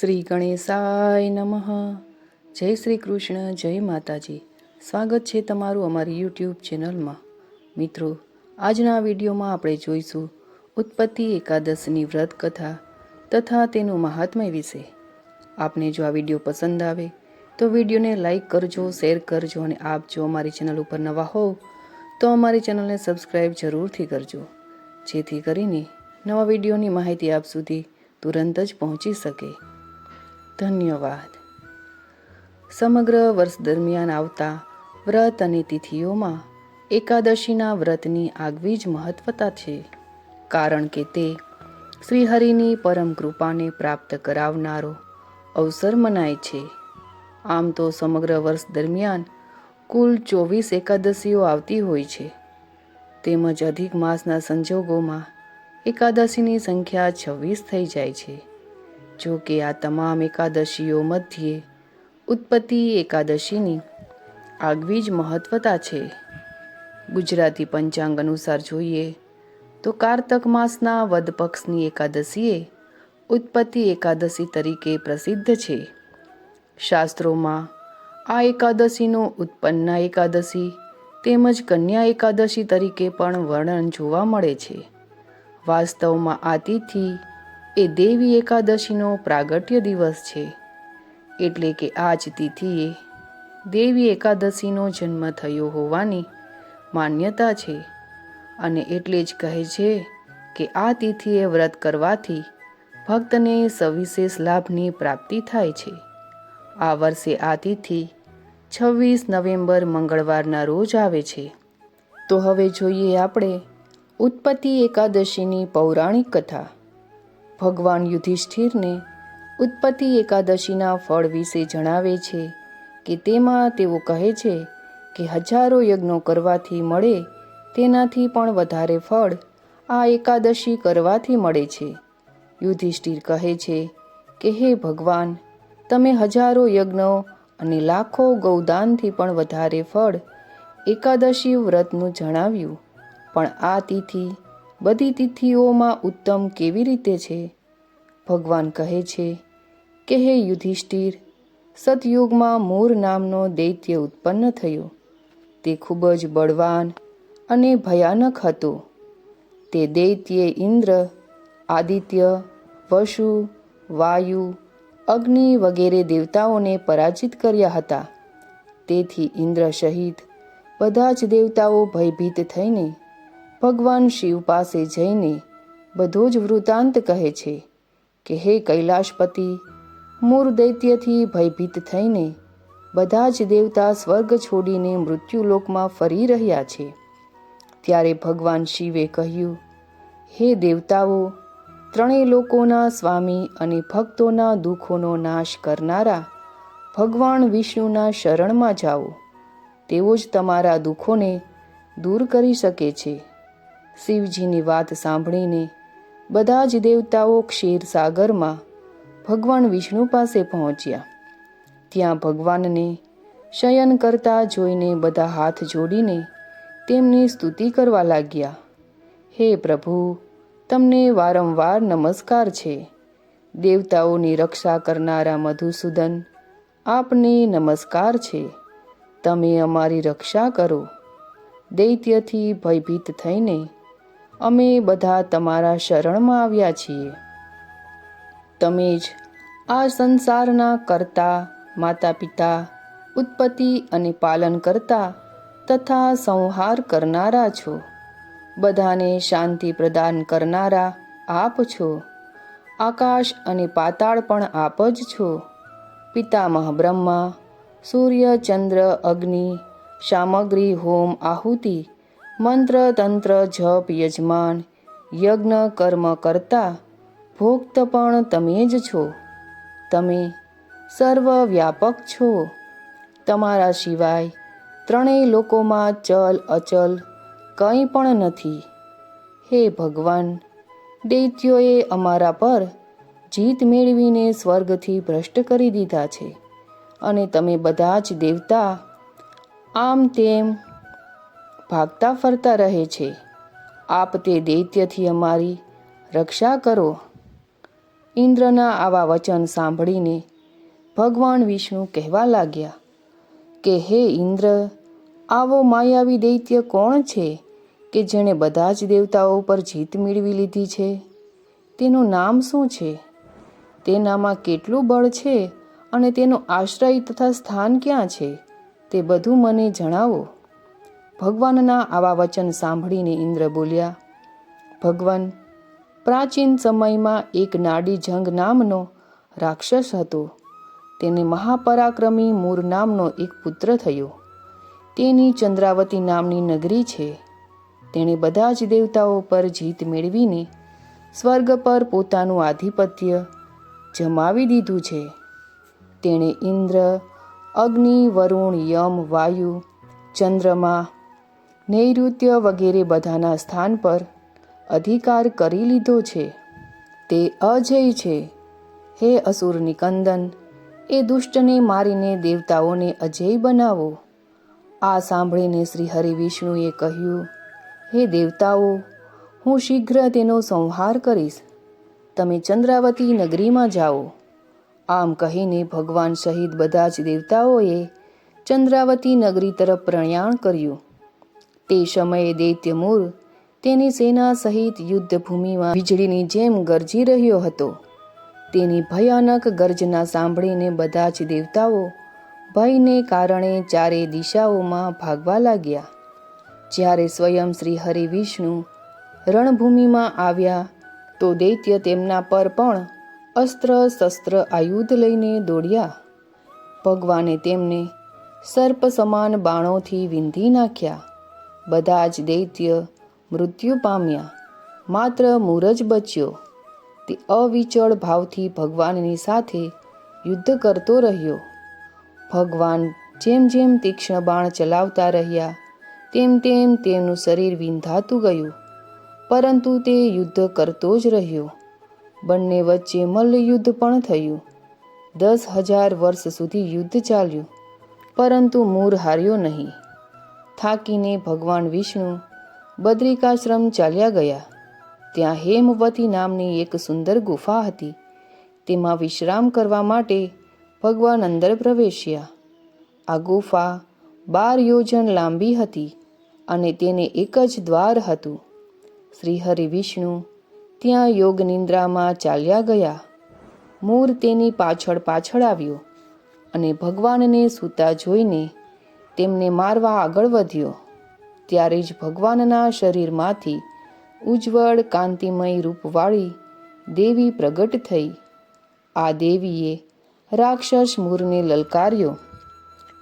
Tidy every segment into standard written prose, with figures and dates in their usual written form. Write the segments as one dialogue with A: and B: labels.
A: શ્રી ગણેશાય નમઃ. જય શ્રી કૃષ્ણ, જય માતાજી. સ્વાગત છે તમારું અમારી યુટ્યુબ ચેનલમાં. મિત્રો, આજના વિડીયોમાં આપણે જોઈશું ઉત્પત્તિ એકાદશીની વ્રત કથા તથા તેનું મહાત્મ્ય વિશે. આપને જો આ વિડીયો પસંદ આવે તો વિડીયોને લાઈક કરજો, શેર કરજો અને આપ જો અમારી ચેનલ ઉપર નવા હોવ તો અમારી ચેનલને સબસ્ક્રાઈબ જરૂરથી કરજો, જેથી કરીને નવા વિડીયોની માહિતી આપ સુધી તુરંત જ પહોંચી શકે. ધન્યવાદ. સમગ્ર વર્ષ દરમિયાન આવતા વ્રત અને તિથિઓમાં એકાદશીના વ્રતની આગવી જ મહત્વતા છે, કારણ કે તે શ્રીહરિની પરમ કૃપાને પ્રાપ્ત કરાવનારો અવસર મનાય છે. આમ તો સમગ્ર વર્ષ દરમિયાન કુલ 24 એકાદશીઓ આવતી હોય છે, તેમજ અધિક માસના સંજોગોમાં એકાદશીની સંખ્યા 26 થઈ જાય છે. જો કે આ તમામ એકાદશીઓ મધ્યે ઉત્પત્તિ એકાદશીની આગવી જ મહત્વતા છે. ગુજરાતી પંચાંગ અનુસાર જોઈએ તો કારતક માસના વદ પક્ષની એકાદશીએ ઉત્પત્તિ એકાદશી તરીકે પ્રસિદ્ધ છે. શાસ્ત્રોમાં આ એકાદશીનો ઉત્પન્ના એકાદશી તેમજ કન્યા એકાદશી તરીકે પણ વર્ણન જોવા મળે છે. વાસ્તવમાં આ તિથિ એ દેવી એકાદશીનો પ્રાગટ્ય દિવસ છે, એટલે કે આ જ તિથિએ દેવી એકાદશીનો જન્મ થયો હોવાની માન્યતા છે, અને એટલે જ કહે છે કે આ તિથિએ વ્રત કરવાથી ભક્તને સવિશેષ લાભની પ્રાપ્તિ થાય છે. આ વર્ષે આ તિથિ 26 નવેમ્બર મંગળવારના રોજ આવે છે. તો હવે જોઈએ આપણે ઉત્પત્તિ એકાદશીની પૌરાણિક કથા. ભગવાન યુધિષ્ઠિરને ઉત્પત્તિ એકાદશીના ફળ વિશે જણાવે છે કે તેમાં તેઓ કહે છે કે હજારો યજ્ઞો કરવાથી મળે તેનાથી પણ વધારે ફળ આ એકાદશી કરવાથી મળે છે. યુધિષ્ઠિર કહે છે કે હે ભગવાન, તમે હજારો યજ્ઞો અને લાખો ગૌદાનથી પણ વધારે ફળ એકાદશી વ્રતનું જણાવ્યું, પણ આ તિથિ બધી તિથિઓમાં ઉત્તમ કેવી રીતે છે? ભગવાન કહે છે કે હે યુધિષ્ઠિર, સતયુગમાં મૂર નામનો દૈત્ય ઉત્પન્ન થયો. તે ખૂબ જ બળવાન અને ભયાનક હતો. તે દૈત્યે ઇન્દ્ર, આદિત્ય, વસુ, વાયુ, અગ્નિ વગેરે દેવતાઓને પરાજિત કર્યા હતા. તેથી ઇન્દ્ર સહિત બધા જ દેવતાઓ ભયભીત થઈને ભગવાન શિવ પાસે જઈને બધો જ વૃત્તાંત કહે છે કે હે કૈલાશપતિ, મૂર દૈત્યથી ભયભીત થઈને બધા જ દેવતા સ્વર્ગ છોડીને મૃત્યુલોકમાં ફરી રહ્યા છે. ત્યારે ભગવાન શિવે કહ્યું, હે દેવતાઓ, ત્રણેય લોકોના સ્વામી અને ભક્તોના દુઃખોનો નાશ કરનારા ભગવાન વિષ્ણુના શરણમાં જાઓ. તેઓ જ તમારા દુઃખોને દૂર કરી શકે છે. શિવજીની વાત સાંભળીને બધા જ દેવતાઓ ક્ષીરસાગરમાં ભગવાન વિષ્ણુ પાસે પહોંચ્યા. ત્યાં ભગવાનને શયન કરતા જોઈને બધા હાથ જોડીને તેમની સ્તુતિ કરવા લાગ્યા. હે પ્રભુ, તમને વારંવાર નમસ્કાર છે. દેવતાઓની રક્ષા કરનારા મધુસૂદન, આપને નમસ્કાર છે. તમે અમારી રક્ષા કરો. દૈત્યથી ભયભીત થઈને અમે બધા તમારા શરણમાં આવ્યા છીએ. તમે જ આ સંસારના કર્તા, માતા પિતા, ઉત્પત્તિ અને પાલન કરતા તથા સંહાર કરનારા છો. બધાને શાંતિ પ્રદાન કરનારા આપ છો. આકાશ અને પાતાળ પણ આપ જ છો. પિતામહ બ્રહ્મા, સૂર્ય, ચંદ્ર, અગ્નિ, સામગ્રી, હોમ, આહુતિ, મંત્ર, તંત્ર, જપ, યજમાન, યજ્ઞ, કર્મ કરતા, ભોક્ત પણ તમે જ છો. તમે સર્વવ્યાપક છો. તમારા સિવાય ત્રણેય લોકોમાં ચલ અચલ કંઈ પણ નથી. હે ભગવાન, દૈત્યોએ અમારા પર જીત મેળવીને સ્વર્ગથી ભ્રષ્ટ કરી દીધા છે, અને તમે બધા જ દેવતા આમ તેમ ભાગતા ફરતા રહે છે. આપ તે દૈત્યથી અમારી રક્ષા કરો. ઇન્દ્રના આવા વચન સાંભળીને ભગવાન વિષ્ણુ કહેવા લાગ્યા કે હે ઇન્દ્ર, આવો માયાવી દૈત્ય કોણ છે કે જેણે બધા જ દેવતાઓ પર જીત મેળવી લીધી છે? તેનું નામ શું છે? તેનામાં કેટલું બળ છે અને તેનો આશ્રય તથા સ્થાન ક્યાં છે? તે બધું મને જણાવો. ભગવાનના આવા વચન સાંભળીને ઇન્દ્ર બોલ્યા, ભગવાન, પ્રાચીન સમયમાં એક નાડી જંગ નામનો રાક્ષસ હતો. તેને મહાપરાક્રમી મૂર નામનો એક પુત્ર થયો. તેની ચંદ્રાવતી નામની નગરી છે. તેણે બધા જ દેવતાઓ પર જીત મેળવીને સ્વર્ગ પર પોતાનું આધિપત્ય જમાવી દીધું છે. તેણે ઇન્દ્ર, અગ્નિ, વરુણ, યમ, વાયુ, ચંદ્રમા, નૈઋત્ય વગેરે બધાના સ્થાન પર અધિકાર કરી લીધો છે. તે અજય છે. હે અસુર નિકંદન, એ દુષ્ટને મારીને દેવતાઓને અજેય બનાવો. આ સાંભળીને શ્રી હરિ વિષ્ણુએ કહ્યું, હે દેવતાઓ, હું શીઘ્ર તેનો સંહાર કરીશ. તમે ચંદ્રાવતી નગરીમાં જાઓ. આમ કહીને ભગવાન સહિત બધા જ દેવતાઓએ ચંદ્રાવતી નગરી તરફ પ્રયાણ કર્યું. તે સમયે દૈત્ય મૂર તેની સેના સહિત યુદ્ધભૂમિમાં વીજળીની જેમ ગરજી રહ્યો હતો. તેની ભયાનક ગર્જના સાંભળીને બધા જ દેવતાઓ ભયને કારણે ચારે દિશાઓમાં ભાગવા લાગ્યા. જ્યારે સ્વયં શ્રી હરિ વિષ્ણુ રણભૂમિમાં આવ્યા તો દૈત્ય તેમના પર પણ અસ્ત્ર શસ્ત્ર આયુધ લઈને દોડ્યા. ભગવાને તેમને સર્પ સમાન બાણોથી વીંધી નાખ્યા. બધા જ દૈત્ય મૃત્યુ પામ્યા. માત્ર મૂર જ બચ્યો. તે અવિચળ ભાવથી ભગવાનની સાથે યુદ્ધ કરતો રહ્યો. ભગવાન જેમ જેમ તીક્ષ્ણ બાણ ચલાવતા રહ્યા તેમ તેમ તેનું શરીર વિંધાતું ગયું, પરંતુ તે યુદ્ધ કરતો જ રહ્યો. બંને વચ્ચે મલ્લયુદ્ધ પણ થયું. 10,000 વર્ષ સુધી યુદ્ધ ચાલ્યું, પરંતુ મૂર હાર્યો નહીં. થાકીને ભગવાન વિષ્ણુ બદ્રિકાશ્રમ ચાલ્યા ગયા. ત્યાં હેમવતી નામની એક સુંદર ગુફા હતી. તેમાં વિશ્રામ કરવા માટે ભગવાન અંદર પ્રવેશ્યા. આ ગુફા 12 યોજન લાંબી હતી અને તેને એક જ દ્વાર હતું. શ્રી હરિ વિષ્ણુ ત્યાં યોગ નિંદ્રામાં ચાલ્યા ગયા. મૂર તેની પાછળ પાછળ આવ્યો અને ભગવાનને સૂતા જોઈને તેમને મારવા આગળ વધ્યો. ત્યારે જ ભગવાનના શરીરમાંથી ઉજ્જવળ કાંતિમય રૂપવાળી દેવી પ્રગટ થઈ. આ દેવીએ રાક્ષસ મૂરને લલકાર્યો,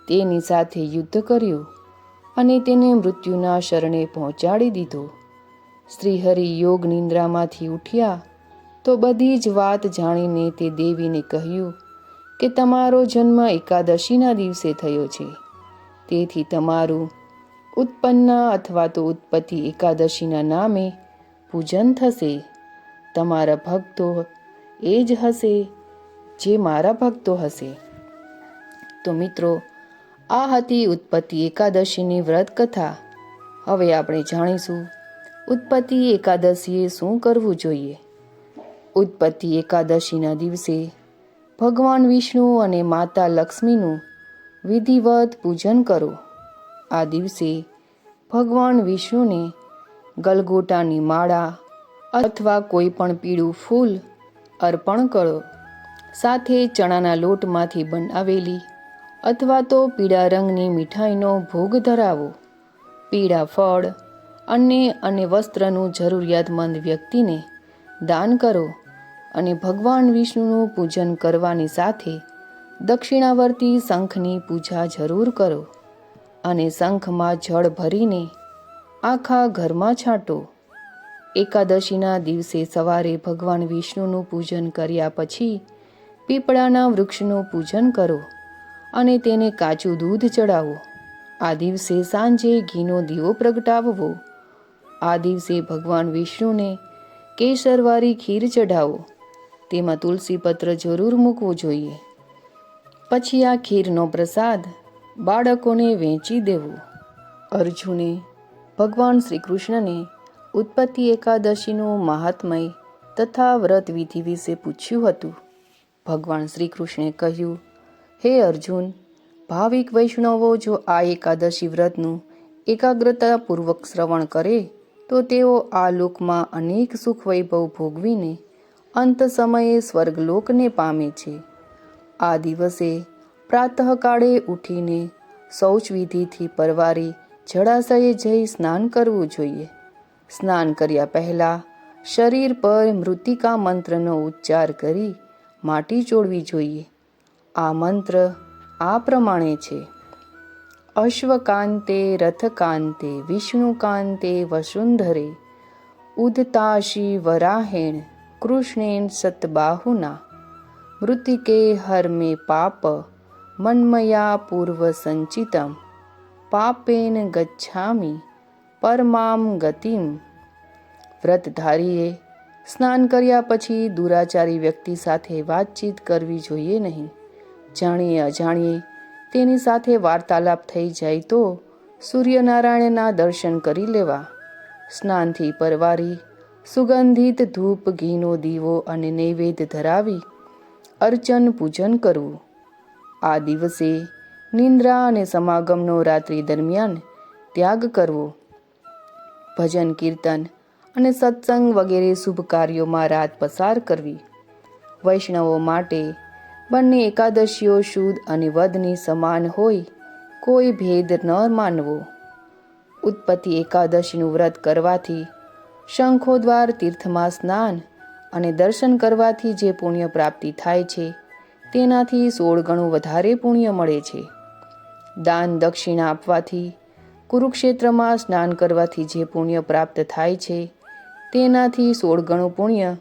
A: તેની સાથે યુદ્ધ કર્યું અને તેને મૃત્યુના શરણે પહોંચાડી દીધો. શ્રીહરિ યોગ નિંદ્રામાંથી ઉઠ્યા તો બધી જ વાત જાણીને તે દેવીને કહ્યું કે તમારો જન્મ એકાદશીના દિવસે થયો છે. તેથી તમારું ઉત્પન્ના અથવા તો ઉત્પત્તિ એકાદશીના નામે પૂજન થશે. તમારા ભક્તો એ જ હશે જે મારા ભક્તો હશે. તો મિત્રો, આ હતી ઉત્પત્તિ એકાદશીની વ્રત કથા. હવે આપણે જાણીશું ઉત્પત્તિ એકાદશીએ શું કરવું જોઈએ. ઉત્પત્તિ એકાદશીના દિવસે ભગવાન વિષ્ણુ અને માતા લક્ષ્મીનું વિધિવત પૂજન કરો. આ દિવસે ભગવાન વિષ્ણુને ગલગોટાની માળા અથવા કોઈ પણ પીળું ફૂલ અર્પણ કરો. સાથે ચણાના લોટમાંથી બનાવેલી અથવા તો પીળા રંગની મીઠાઈનો ભોગ ધરાવો. પીળા ફળ અને વસ્ત્રનું જરૂરિયાતમંદ વ્યક્તિને દાન કરો અને ભગવાન વિષ્ણુનું પૂજન કરવાની સાથે દક્ષિણાવર્તી શંખની પૂજા જરૂર કરો અને શંખમાં જળ ભરીને આખા ઘરમાં છાંટો. એકાદશીના દિવસે સવારે ભગવાન વિષ્ણુનું પૂજન કર્યા પછી પીપળાના વૃક્ષનું પૂજન કરો અને તેને કાચું દૂધ ચડાવો. આ દિવસે સાંજે ઘીનો દીવો પ્રગટાવવો. આ દિવસે ભગવાન વિષ્ણુને કેસરવાળી ખીર ચઢાવો. તેમાં તુલસીપત્ર જરૂર મૂકવું જોઈએ. પછી આ ખીરનો પ્રસાદ બાળકોને વહેંચી દેવો. અર્જુને ભગવાન શ્રી કૃષ્ણને ઉત્પત્તિ એકાદશીનું મહાત્મય તથા વ્રત વિધિ વિશે પૂછ્યું હતું. ભગવાન શ્રી કૃષ્ણે કહ્યું, હે અર્જુન, ભાવિક વૈષ્ણવો જો આ એકાદશી વ્રતનું એકાગ્રતાપૂર્વક શ્રવણ કરે તો તેઓ આ લોકમાં અનેક સુખ વૈભવ ભોગવીને અંત સમયે સ્વર્ગલોકને પામે છે. આ દિવસે પ્રાતઃકાળે ઉઠીને શૌચ વિધિથી પરવારી જળાશયે જઈ સ્નાન કરવું જોઈએ. સ્નાન કર્યા પહેલાં શરીર પર મૃત્તિકા મંત્રનો ઉચ્ચાર કરી માટી ચોળવી જોઈએ. આ મંત્ર આ પ્રમાણે છે: અશ્વકાંતે રથકાંતે વિષ્ણુકાંતે વસુંધરે ઉદતાશી વરાહેણ કૃષ્ણેન સતબાહુના મૃત્તિકે હર્મે પાપ મન્મયા પૂર્વ સંચિતમ પાપેન ગચ્છામિ પરમામ ગતિમ. વ્રતધારીએ સ્નાન કર્યા પછી દુરાચારી વ્યક્તિ સાથે વાતચીત કરવી જોઈએ નહીં. જાણીએ અજાણીએ તેની સાથે વાર્તાલાપ થઈ જાય તો સૂર્યનારાયણના દર્શન કરી લેવા. સ્નાનથી પરવારી સુગંધિત ધૂપ ઘીનો દીવો અને નૈવેદ્ય ધરાવી અર્ચન પૂજન કરવું. આ દિવસે નિંદ્રા અને સમાગમનો રાત્રિ દરમિયાન ત્યાગ કરવો. ભજન કીર્તન અને સત્સંગ વગેરે શુભ કાર્યોમાં રાત પસાર કરવી. વૈષ્ણવો માટે બંને એકાદશીઓ શુદ્ધ અને વધની સમાન હોય, કોઈ ભેદ ન માનવો. ઉત્પત્તિ એકાદશીનું વ્રત કરવાથી શંખોદ્વાર તીર્થમાં સ્નાન અને દર્શન કરવાથી જે પુણ્ય પ્રાપ્તિ થાય છે તેનાથી 16 ગણું વધારે પુણ્ય મળે છે. દાન દક્ષિણા આપવાથી, કુરુક્ષેત્રમાં સ્નાન કરવાથી જે પુણ્ય પ્રાપ્ત થાય છે તેનાથી 16 ગણું પુણ્ય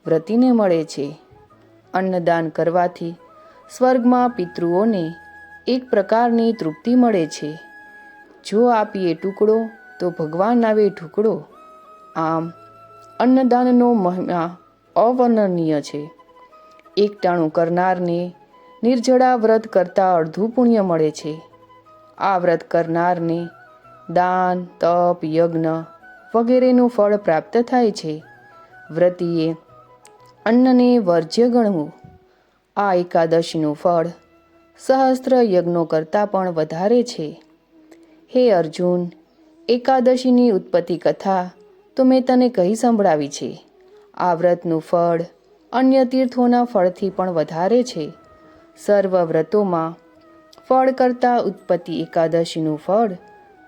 A: વ્રતીને મળે છે. અન્નદાન કરવાથી સ્વર્ગમાં પિતૃઓને એક પ્રકારની તૃપ્તિ મળે છે. જો આપીએ ટુકડો તો ભગવાન આવે ઢુકડો. આમ અન્નદાનનો મહિમા અવર્ણનીય છે. એકટાણું કરનારને નિર્જળા વ્રત કરતાં અડધું પુણ્ય મળે છે. આ વ્રત કરનારને દાન, તપ, યજ્ઞ વગેરેનું ફળ પ્રાપ્ત થાય છે. વ્રતીએ અન્નને વર્જ્ય ગણવું. આ એકાદશીનું ફળ સહસ્ત્ર યજ્ઞો કરતાં પણ વધારે છે. હે અર્જુન, એકાદશીની ઉત્પત્તિ કથા તો મેં તને કહી સંભળાવી છે. આ વ્રતનું ફળ અન્ય તીર્થોના ફળથી પણ વધારે છે. સર્વ વ્રતોમાં ફળ કરતાં ઉત્પત્તિ એકાદશીનું ફળ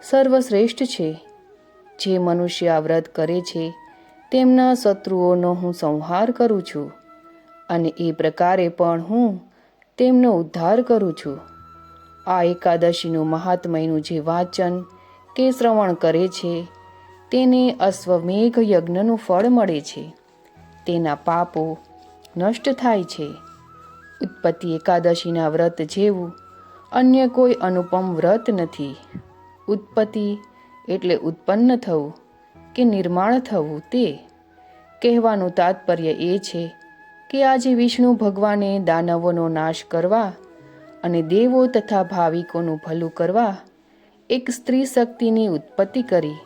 A: સર્વશ્રેષ્ઠ છે. જે મનુષ્ય આ વ્રત કરે છે તેમના શત્રુઓનો હું સંહાર કરું છું અને એ પ્રકારે પણ હું તેમનો ઉદ્ધાર કરું છું. આ એકાદશીનું મહાત્મયનું જે વાંચન કે શ્રવણ કરે છે તેને અશ્વમેઘ યજ્ઞનું ફળ મળે છે. તેના પાપો નષ્ટ થાય છે. ઉત્પત્તિ એકાદશીના વ્રત જેવું અન્ય કોઈ અનુપમ વ્રત નથી. ઉત્પત્તિ એટલે ઉત્પન્ન થવું કે નિર્માણ થવું. તે કહેવાનું તાત્પર્ય એ છે કે આજે વિષ્ણુ ભગવાને દાનવોનો નાશ કરવા અને દેવો તથા ભાવિકોનું ભલું કરવા એક સ્ત્રી શક્તિની ઉત્પત્તિ કરી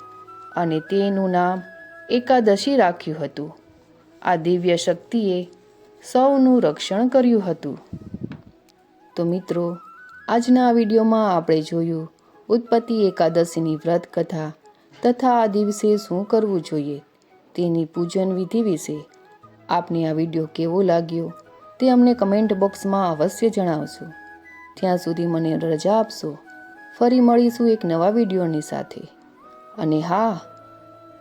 A: અને તેનું નામ એકાદશી રાખ્યું હતું. આ દિવ્ય શક્તિએ સૌનું રક્ષણ કર્યું હતું. તો મિત્રો, આજના આ વિડીયોમાં આપણે જોયું ઉત્પત્તિ એકાદશીની વ્રત કથા તથા આ દિવસે શું કરવું જોઈએ તેની પૂજન વિધિ વિશે. આપને આ વિડીયો કેવો લાગ્યો તે અમને કમેન્ટ બોક્સમાં અવશ્ય જણાવશો. ત્યાં સુધી મને રજા આપશો. ફરી મળીશું એક નવા વિડીયોની સાથે. અને હા,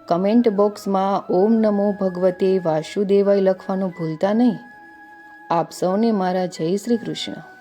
A: કમેન્ટ બોક્સમાં ઓમ નમો ભગવતે વાસુદેવાય લખવાનું ભૂલતા નહીં. આપ સૌને મારા જય શ્રી કૃષ્ણ.